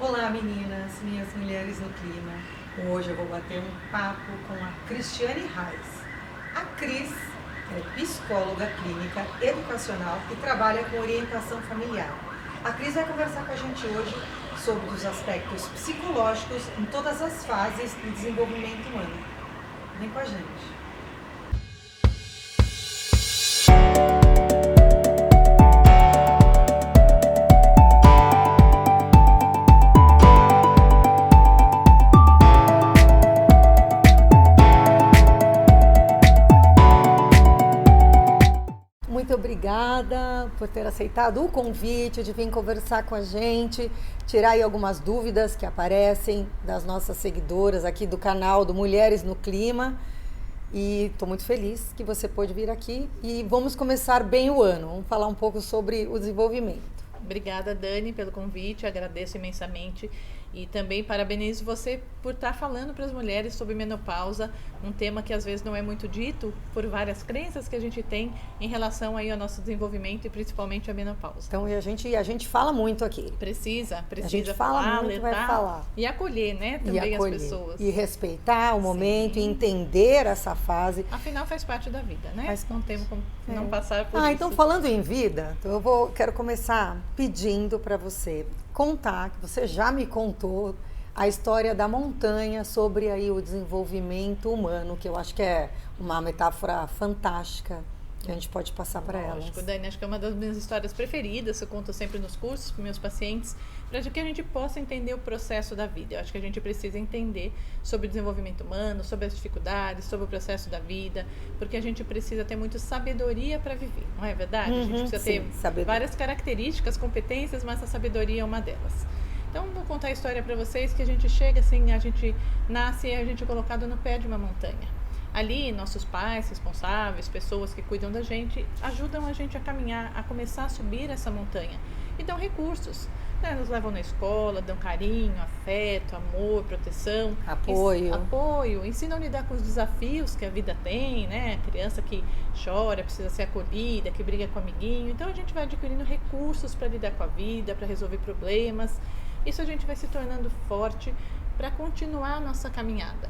Olá meninas, minhas mulheres no clima. Hoje eu vou bater um papo com a Cristiane Reis. A Cris é psicóloga clínica educacional e trabalha com orientação familiar. A Cris vai conversar com a gente hoje sobre os aspectos psicológicos em todas as fases do desenvolvimento humano. Vem com a gente. Muito obrigada por ter aceitado o convite de vir conversar com a gente, tirar aí algumas dúvidas que aparecem das nossas seguidoras aqui do canal do Mulheres no Clima. E estou muito feliz que você pôde vir aqui e vamos começar bem o ano. Vamos falar um pouco sobre o desenvolvimento. Obrigada, Dani, pelo convite, agradeço imensamente e também parabenizo você por estar falando para as mulheres sobre menopausa, um tema que às vezes não é muito dito por várias crenças que a gente tem em relação aí ao nosso desenvolvimento e principalmente a menopausa. Então, a gente fala muito aqui. Precisa a gente fala falar, muito, alertar vai falar. E acolher, né, também as pessoas. E respeitar o momento e entender essa fase. Afinal, faz parte da vida, né? Não temos como não passar por isso. Então falando em vida, quero começar pedindo para você contar, que você já me contou, a história da montanha sobre aí o desenvolvimento humano, que eu acho que é uma metáfora fantástica que a gente pode passar para elas. Lógico, Dani, acho que é uma das minhas histórias preferidas, eu conto sempre nos cursos para meus pacientes, para que a gente possa entender o processo da vida. Eu acho que a gente precisa entender sobre o desenvolvimento humano, sobre as dificuldades, sobre o processo da vida, porque a gente precisa ter muita sabedoria para viver, não é verdade? A gente precisa ter várias características, competências, mas a sabedoria é uma delas. Então, vou contar a história para vocês que a gente chega assim, a gente nasce e a gente é colocado no pé de uma montanha. Ali, nossos pais responsáveis, pessoas que cuidam da gente, ajudam a gente a caminhar, a começar a subir essa montanha. E dão recursos, né? Nos levam na escola, dão carinho, afeto, amor, proteção. Apoio, ensinam a lidar com os desafios que a vida tem, né? A criança que chora, precisa ser acolhida, que briga com o amiguinho. Então, a gente vai adquirindo recursos para lidar com a vida, para resolver problemas. Isso a gente vai se tornando forte para continuar a nossa caminhada.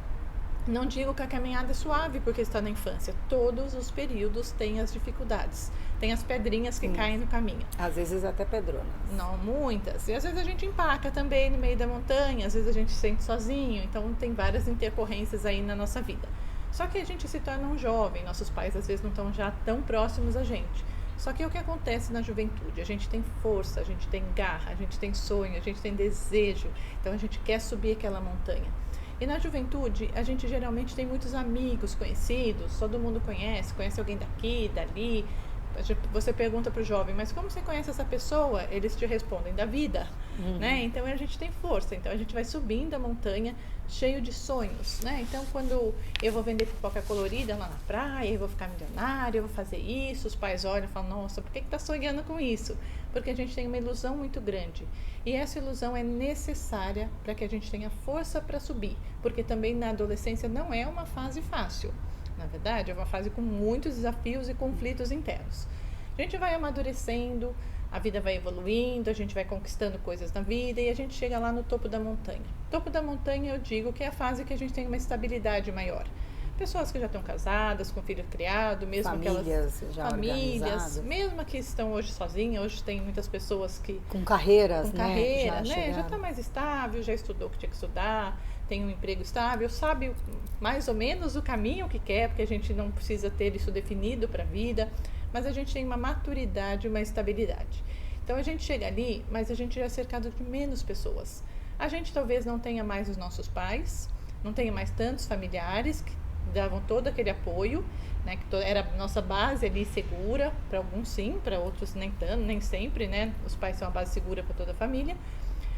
Não digo que a caminhada é suave porque está na infância. Todos os períodos têm as dificuldades. Tem as pedrinhas que caem no caminho. Às vezes até pedronas. Não, muitas. E às vezes a gente empaca também no meio da montanha. Às vezes a gente se sente sozinho. Então tem várias intercorrências aí na nossa vida. Só que a gente se torna um jovem. Nossos pais às vezes não estão já tão próximos a gente. Só que o que acontece na juventude? A gente tem força, a gente tem garra, a gente tem sonho, a gente tem desejo. Então a gente quer subir aquela montanha. E na juventude, a gente geralmente tem muitos amigos conhecidos, todo mundo conhece alguém daqui, dali. Você pergunta para o jovem, mas como você conhece essa pessoa? Eles te respondem, da vida, né? Então a gente tem força, então a gente vai subindo a montanha cheio de sonhos, né? Então quando eu vou vender pipoca colorida lá na praia, eu vou ficar milionário, eu vou fazer isso, os pais olham e falam, nossa, por que tá sonhando com isso? Porque a gente tem uma ilusão muito grande. E essa ilusão é necessária para que a gente tenha força para subir, porque também na adolescência não é uma fase fácil. Na verdade, é uma fase com muitos desafios e conflitos internos. A gente vai amadurecendo, a vida vai evoluindo, a gente vai conquistando coisas na vida e a gente chega lá no topo da montanha. Topo da montanha eu digo que é a fase que a gente tem uma estabilidade maior. Pessoas que já estão casadas, com filho criado, mesmo famílias, mesmo que estão hoje sozinhas, hoje tem muitas pessoas que... Com carreira, já está mais estável, já estudou o que tinha que estudar, tem um emprego estável, sabe mais ou menos o caminho que quer, porque a gente não precisa ter isso definido para a vida, mas a gente tem uma maturidade, uma estabilidade. Então a gente chega ali, mas a gente já é cercado de menos pessoas. A gente talvez não tenha mais os nossos pais, não tenha mais tantos familiares que davam todo aquele apoio, né, que era a nossa base ali segura, para alguns sim, para outros nem tanto, nem sempre, né, os pais são a base segura para toda a família,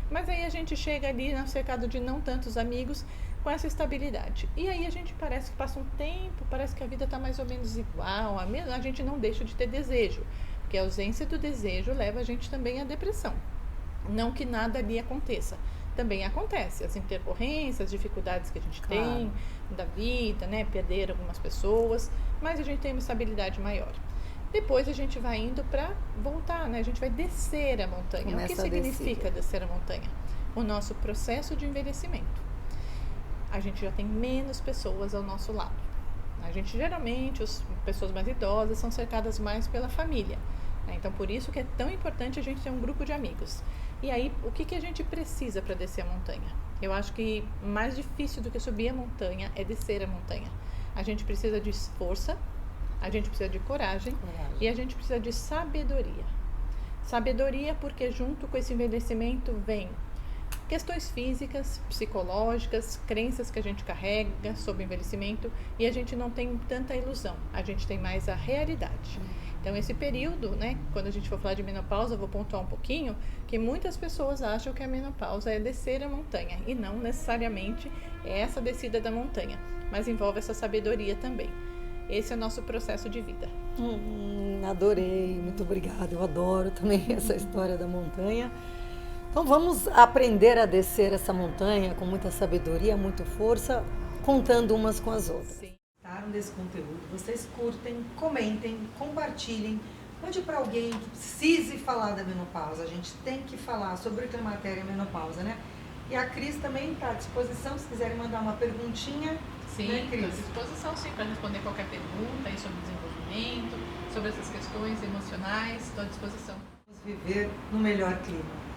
mas aí a gente chega ali no cercado de não tantos amigos, com essa estabilidade, e aí a gente parece que passa um tempo, parece que a vida está mais ou menos igual, a gente não deixa de ter desejo, porque a ausência do desejo leva a gente também à depressão, não que nada ali aconteça, também acontece, as intercorrências, as dificuldades que a gente tem da vida, né, perder algumas pessoas, mas a gente tem uma estabilidade maior. Depois a gente vai indo para voltar, né, a gente vai descer a montanha. O que significa descer a montanha? o nosso processo de envelhecimento. A gente já tem menos pessoas ao nosso lado. A gente geralmente, as pessoas mais idosas são cercadas mais pela família, né? Então por isso que é tão importante a gente ter um grupo de amigos. E aí, o que a gente precisa para descer a montanha? Eu acho que mais difícil do que subir a montanha é descer a montanha. A gente precisa de força, a gente precisa de coragem. E a gente precisa de sabedoria. Sabedoria porque junto com esse envelhecimento vem questões físicas, psicológicas, crenças que a gente carrega sobre o envelhecimento, e a gente não tem tanta ilusão, a gente tem mais a realidade. Então esse período, né, quando a gente for falar de menopausa, eu vou pontuar um pouquinho, que muitas pessoas acham que a menopausa é descer a montanha, e não necessariamente é essa descida da montanha, mas envolve essa sabedoria também. Esse é o nosso processo de vida. Adorei, muito obrigada, eu adoro também essa história da montanha. Então vamos aprender a descer essa montanha com muita sabedoria, muita força, contando umas com as outras. Sim. Gostaram desse conteúdo? Vocês curtem, comentem, compartilhem. Mande para alguém que precise falar da menopausa. A gente tem que falar sobre o climatério e menopausa, né? E a Cris também está à disposição, se quiserem mandar uma perguntinha. Sim, né, Cris? estou à disposição sim para responder qualquer pergunta aí sobre desenvolvimento, sobre essas questões emocionais, estou à disposição. Vamos viver no melhor clima.